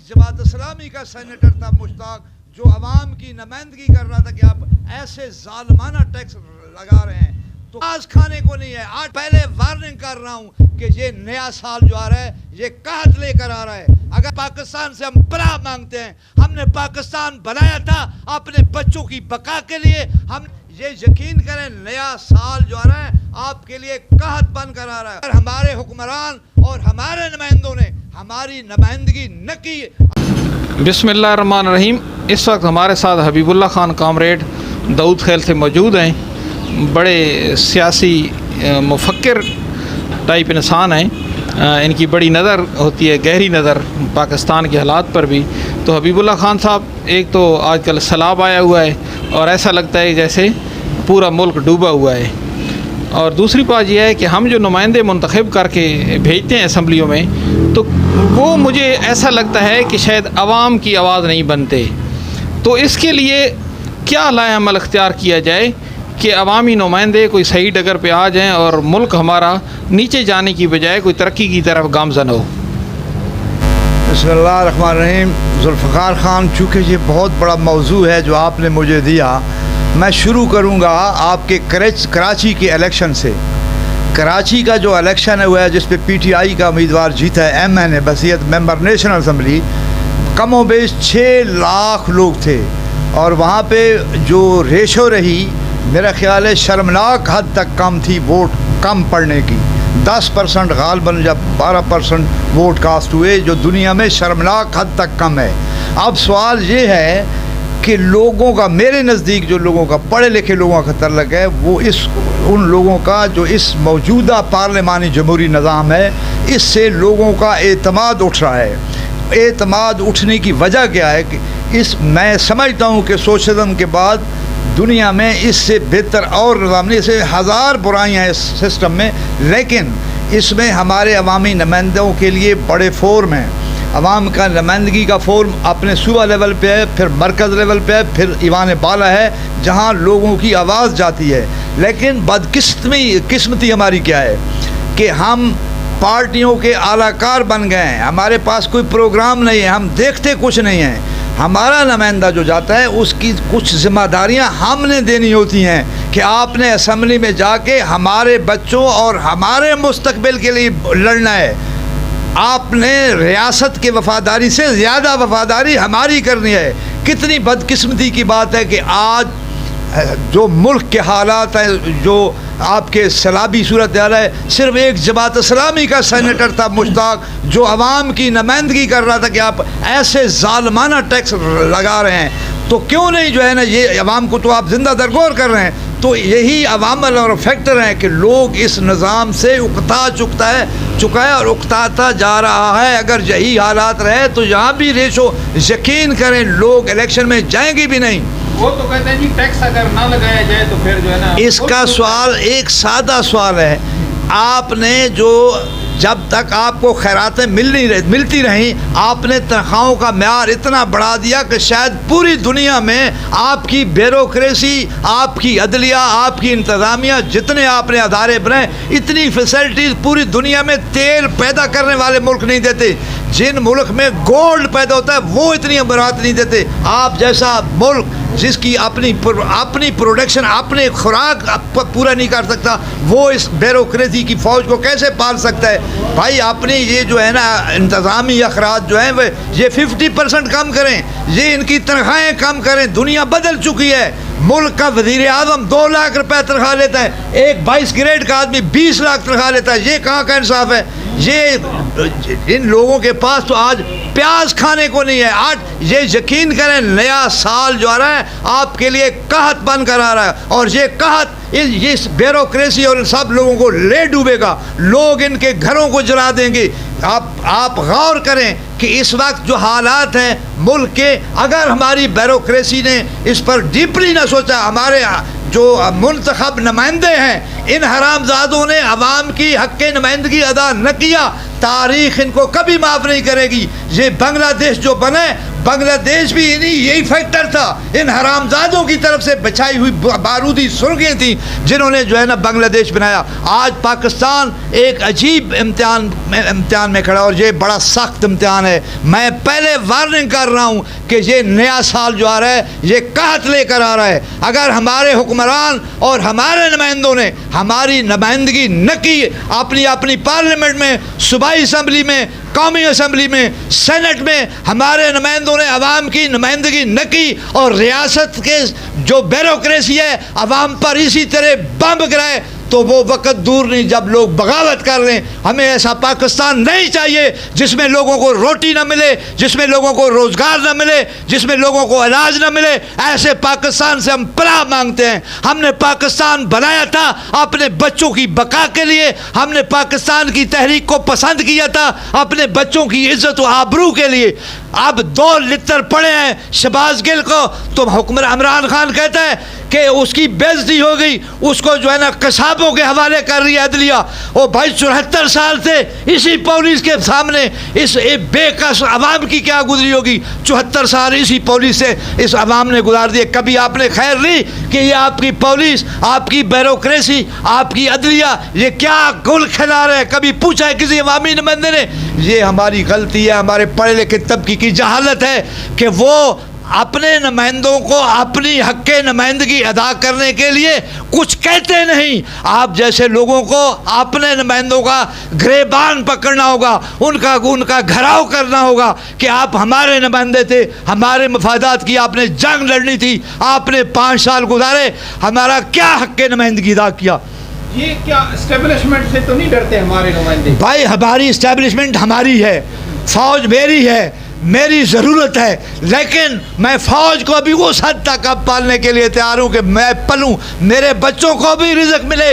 जमात इस्लामी का सेनेटर था मुश्ताक, जो अवाम की नुमाइंदगी कर रहा था कि आप ऐसे जालिमाना टैक्स लगा रहे हैं तो आज खाने को नहीं है। आज पहले वार्निंग कर रहा हूँ कि ये नया साल जो आ रहा है ये कहत लेकर आ रहा है। अगर पाकिस्तान से हम पनाह मांगते हैं, हमने पाकिस्तान बनाया था अपने बच्चों की बका के लिए। हम ये यकीन करें नया साल जो आ रहा है आपके लिए कहत बन कर आ रहा है। हमारे हुक्मरान और हमारे नुमाइंदों ने हमारी नुमाइंदगी न की। बिस्मिल्लाहिर्रहमानिर्रहीम। इस वक्त हमारे साथ हबीबुल्लाह खान कामरेड दाऊद खेल से मौजूद हैं। बड़े सियासी मुफक्किर टाइप इंसान हैं। इनकी बड़ी नज़र होती है, गहरी नज़र पाकिस्तान के हालात पर भी। तो हबीबुल्लाह खान साहब, एक तो आजकल सैलाब आया हुआ है और ऐसा लगता है जैसे पूरा मुल्क डूबा हुआ है, और दूसरी बात यह है कि हम जो नुमाइंदे मुंतखब करके भेजते हैं असम्बलियों में, तो वो मुझे ऐसा लगता है कि शायद आवाम की आवाज़ नहीं बनते। तो इसके लिए क्या लाए अमल अख्तियार किया जाए कि अवामी नुमाइंदे कोई सही डगर पे आ जाएं और मुल्क हमारा नीचे जाने की बजाय कोई तरक्की की तरफ गामज़न हो। बिस्मिल्लाहिर्रहमानिर्रहीम। जुल्फ़िकार खान, चूँकि ये बहुत बड़ा मौजू है जो आपने मुझे दिया, मैं शुरू करूँगा आपके कराची के इलेक्शन से। कराची का जो इलेक्शन हुआ है जिस पे PTI का उम्मीदवार जीता है, MN बसीयत मेंबर नेशनल असम्बली, कमो बेश 6 लाख लोग थे, और वहाँ पे जो रेशो रही मेरा ख्याल है शर्मनाक हद तक कम थी वोट कम पड़ने की। 10% गालबन जब 12% वोट कास्ट हुए, जो दुनिया में शर्मनाक हद तक कम है। अब सवाल ये है कि लोगों का, मेरे नज़दीक जो लोगों का, पढ़े लिखे लोगों का तल्लक है, वो उन लोगों का जो इस मौजूदा पार्लिमानी जमहूरी निज़ाम है, इससे लोगों का एतमाद उठ रहा है। एतमाद उठने की वजह क्या है कि मैं समझता हूँ कि सोशलिज्म के बाद दुनिया में इससे बेहतर और निज़ाम नहीं। इससे हज़ार बुराइयाँ हैं इस सिस्टम में, लेकिन इसमें हमारे अवामी नुमाइंदों के लिए बड़े फोरम हैं। अवाम का नुमाइंदगी का फोरम अपने सूबा लेवल पे है, फिर मरकज़ लेवल पे है, फिर ईवान बाला है, जहाँ लोगों की आवाज़ जाती है। लेकिन बदकिस्मती हमारी क्या है कि हम पार्टियों के आलाकार बन गए हैं। हमारे पास कोई प्रोग्राम नहीं है, हम देखते कुछ नहीं हैं। हमारा नुमाइंदा जो जाता है उसकी कुछ ज़िम्मेदारियां हमने देनी होती हैं कि आपने असम्बली में जाके हमारे बच्चों और हमारे मुस्तकबिल के लिए लड़ना है। आपने रियासत की वफ़ादारी से ज़्यादा वफ़ादारी हमारी करनी है। कितनी बदकिस्मती की बात है कि आज जो मुल्क के हालात हैं, जो आपके सैलाबी सूरत हाल है, सिर्फ एक जमात इस्लामी का सेनेटर था मुश्ताक, जो अवाम की नुमाइंदगी कर रहा था कि आप ऐसे जालिमाना टैक्स लगा रहे हैं। तो क्यों नहीं जो है ना, ये अवाम को तो आप जिंदा दरगोर कर रहे हैं। तो यही अवामल और फैक्टर हैं कि लोग इस निज़ाम से उकता चुका है और उकताता जा रहा है। अगर यही हालात रहे तो यहाँ भी रेशो, यकीन करें, लोग इलेक्शन में जाएंगे भी नहीं। वो तो कहते हैं जी टैक्स अगर ना लगाया जाए तो फिर जो है ना, इसका सवाल एक सादा सवाल है। आपने जो जब तक आपको खैरातें मिलती रहीं, आपने तनख्वाहों का म्यार इतना बढ़ा दिया कि शायद पूरी दुनिया में आपकी ब्यूरोक्रेसी, आपकी अदलिया, आपकी इंतज़ामिया, जितने आपने अदारे बनाए, इतनी फैसिलिटीज़ पूरी दुनिया में तेल पैदा करने वाले मुल्क नहीं देते। जिन मुल्क में गोल्ड पैदा होता है वो इतनी अमरात नहीं देते। आप जैसा मुल्क जिसकी अपनी प्रोडक्शन, अपने खुराक पूरा नहीं कर सकता, वो इस ब्यूरोक्रेसी की फ़ौज को कैसे पाल सकता है? भाई अपनी ये जो है ना इंतज़ामी अखराज जो हैं, वे ये 50% कम करें, ये इनकी तनख्वाहें कम करें। दुनिया बदल चुकी है। मुल्क का वज़ीर आज़म 2 लाख रुपए तनख्वाह लेता है, एक 22 ग्रेड का आदमी 20 लाख तनख्वाह लेता है। ये कहाँ का इंसाफ है? ये इन लोगों के पास तो आज प्याज खाने को नहीं है। आज ये यकीन करें नया साल जो आ रहा है आपके लिए कहत बन कर आ रहा है, और ये कहत इस ब्यूरोक्रेसी और सब लोगों को ले डूबेगा। लोग इनके घरों को जला देंगे। आप गौर करें कि इस वक्त जो हालात हैं मुल्क के, अगर हमारी ब्यूरोक्रेसी ने इस पर डीपली ना सोचा, हमारे जो मुंतखब नुमाइंदे हैं, इन हरामजादों ने अवाम की हक़ नुमाइंदगी अदा न किया, तारीख इनको कभी माफ़ नहीं करेगी। ये बांग्लादेश जो बने, बांग्लादेश भी इन्हीं यही फैक्टर था, इन हरामजादों की तरफ से बचाई हुई बारूदी सुर्खियाँ थी जिन्होंने जो है ना बांग्लादेश बनाया। आज पाकिस्तान एक अजीब इम्तिहान में खड़ा, और ये बड़ा सख्त इम्तिहान है। मैं पहले वार्निंग कर रहा हूँ कि ये नया साल जो आ रहा है ये कहत लेकर आ रहा है। अगर हमारे हुक्मरान और हमारे नुमाइंदों ने हमारी नुमाइंदगी न की अपनी अपनी पार्लियामेंट में, सूबाई असम्बली में, कौमी असम्बली में, सेनेट में, हमारे नुमाइंदों ने अवाम की नुमाइंदगी न की और रियासत के जो ब्यूरोक्रेसी है अवाम पर इसी तरह बम गिराए, तो वो वक़्त दूर नहीं जब लोग बगावत कर लें। हमें ऐसा पाकिस्तान नहीं चाहिए जिसमें लोगों को रोटी न मिले, जिसमें लोगों को रोज़गार न मिले, जिसमें लोगों को अनाज न मिले। ऐसे पाकिस्तान से हम पनाह मांगते हैं। हमने पाकिस्तान बनाया था अपने बच्चों की बका के लिए, हमने पाकिस्तान की तहरीक को पसंद किया था अपने बच्चों की इज़्ज़त व आबरू के लिए। अब 2 लित्तर पड़े हैं शहबाज गिल को, तो हुक्मरान इमरान खान कहता है कि उसकी बेइज्जती हो गई, उसको जो है ना कसाबों के हवाले कर रही है अदलिया। ओ भाई 74 साल से इसी पुलिस के सामने इस बेकस अवाम की क्या गुजरी होगी। 74 साल इसी पुलिस से इस अवाम ने गुजार दिए। कभी आपने खैर ली कि ये आपकी पुलिस, आपकी ब्यूरोक्रेसी, आपकी अदलिया ये क्या गुल खिला रहे? कभी पूछा है किसी अवामी नुमाइंदे ने? ये हमारी गलती है, हमारे पढ़े लिखे तबके की जहालत है कि वो अपने नुमाइंदों को अपनी हक़ नुमाइंदगी अदा करने के लिए कुछ कहते नहीं। आप जैसे लोगों को अपने नुमाइंदों का गिरबान पकड़ना होगा, उनका घराव करना होगा कि आप हमारे नुमाइंदे थे, हमारे मफादात की आपने जंग लड़नी थी, आपने 5 साल गुजारे, हमारा क्या हक़ नुमाइंदगी अदा किया? ये क्या इस्टेब्लिशमेंट से तो नहीं डरते हमारे नुमाइंदे? भाई हमारी इस्टेब्लिशमेंट हमारी है, फ़ौज मेरी है, मेरी ज़रूरत है, लेकिन मैं फ़ौज को भी उस हद तक अब पालने के लिए तैयार हूँ कि मैं पलूँ, मेरे बच्चों को भी रिज़्क़ मिले।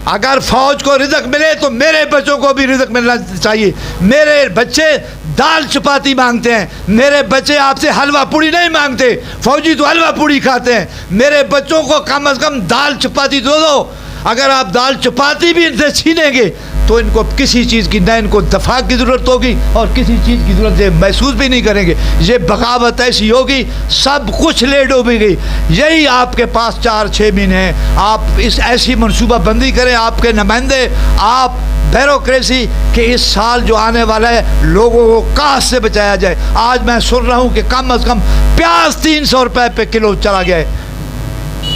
अगर फ़ौज को रिज़्क़ मिले तो मेरे बच्चों को भी रिज़्क़ मिलना चाहिए। मेरे बच्चे दाल चपाती मांगते हैं, मेरे बच्चे आपसे हलवा पूड़ी नहीं मांगते। फ़ौजी तो हलवा पूड़ी खाते हैं, मेरे बच्चों को कम अज़ कम दाल चपाती दो। अगर आप दाल चपाती भी इनसे छीनेंगे तो इनको किसी चीज़ की, न इनको दफ़ा की ज़रूरत होगी और किसी चीज़ की ज़रूरत ये महसूस भी नहीं करेंगे। ये बगावत ऐसी होगी, सब कुछ ले डूबेगी। यही आपके पास 4-6 महीने हैं, आप इस ऐसी मनसूबाबंदी करें, आपके नुमाइंदे, आप ब्यूरोक्रेसी कि इस साल जो आने वाला है लोगों को काश से बचाया जाए। आज मैं सुन रहा हूँ कि कम अज़ कम प्याज 300 रुपये पे किलो चला गया है,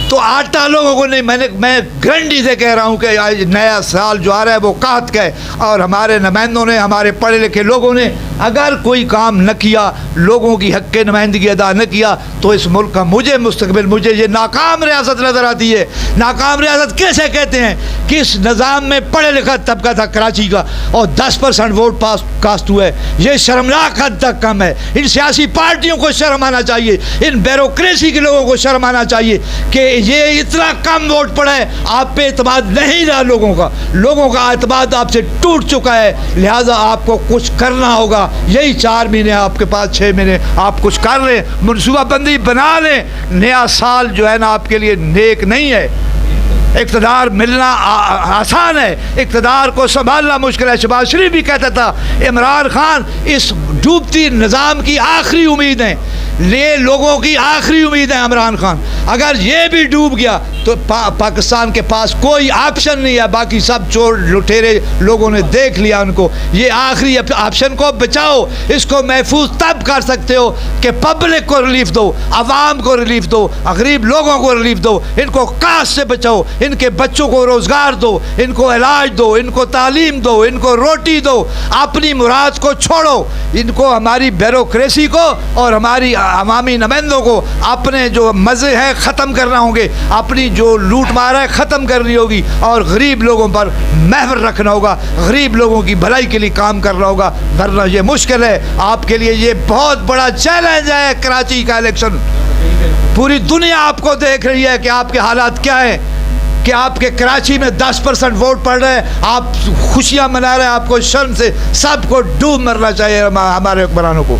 तो आटा लोगों को नहीं। मैं गारंटी से कह रहा हूँ कि आज नया साल जो आ रहा है वो कहत का है, और हमारे नुमाइंदों ने, हमारे पढ़े लिखे लोगों ने अगर कोई काम न किया, लोगों की हक़ नुमाइंदगी अदा न किया, तो इस मुल्क का मुझे ये नाकाम रियासत नज़र आती है। नाकाम रियासत कैसे कहते हैं कि इस निज़ाम में पढ़े लिखा तबका था कराची का और 10% वोट कास्ट हुआ है। ये शर्मनाक हद तक कम है। इन सियासी पार्टियों को शर्म आना चाहिए, इन ब्यूरोक्रेसी के लोगों को शर्म आना चाहिए कि ये इतना कम वोट पड़ा है। आप पे एतमाद नहीं रहा लोगों का एतमाद आपसे टूट चुका है, लिहाजा आपको कुछ करना होगा। यही 4 महीने आपके पास, 6 महीने आप कुछ कर लें, मनसूबाबंदी बना लें। नया साल जो है ना आपके लिए नेक नहीं है। इक़्तिदार मिलना आसान है, इक़्तिदार को संभालना मुश्किल है। शहबाज शरीफ भी कहता था इमरान खान इस डूबती निज़ाम की आखिरी उम्मीद है, ये लोगों की आखिरी उम्मीद है इमरान खान। अगर ये भी डूब गया तो पाकिस्तान के पास कोई ऑप्शन नहीं है। बाकी सब चोर लुटेरे लोगों ने देख लिया उनको। ये आखिरी ऑप्शन को बचाओ। इसको महफूज तब कर सकते हो कि पब्लिक को रिलीफ दो, आवाम को रिलीफ दो, गरीब लोगों को रिलीफ दो, इनको काश से बचाओ, इनके बच्चों को रोज़गार दो, इनको इलाज दो, इनको तालीम दो, इनको रोटी दो। अपनी मुराद को छोड़ो, इनको हमारी ब्यूरोक्रेसी को और हमारी अवामी नुमाइंदों को अपने जो मज़े हैं ख़त्म करना होंगे, अपनी जो लूट मार है ख़त्म करनी होगी और गरीब लोगों पर महवर रखना होगा, गरीब लोगों की भलाई के लिए काम करना होगा। वरना ये मुश्किल है। आपके लिए ये बहुत बड़ा चैलेंज है कराची का इलेक्शन। पूरी दुनिया आपको देख रही है कि आपके हालात क्या हैं, कि आपके कराची में 10% वोट पड़ रहे हैं, आप खुशियाँ मना रहे हैं। आपको शर्म से सबको डूब मरना चाहिए हमारे हुक्मरानों को।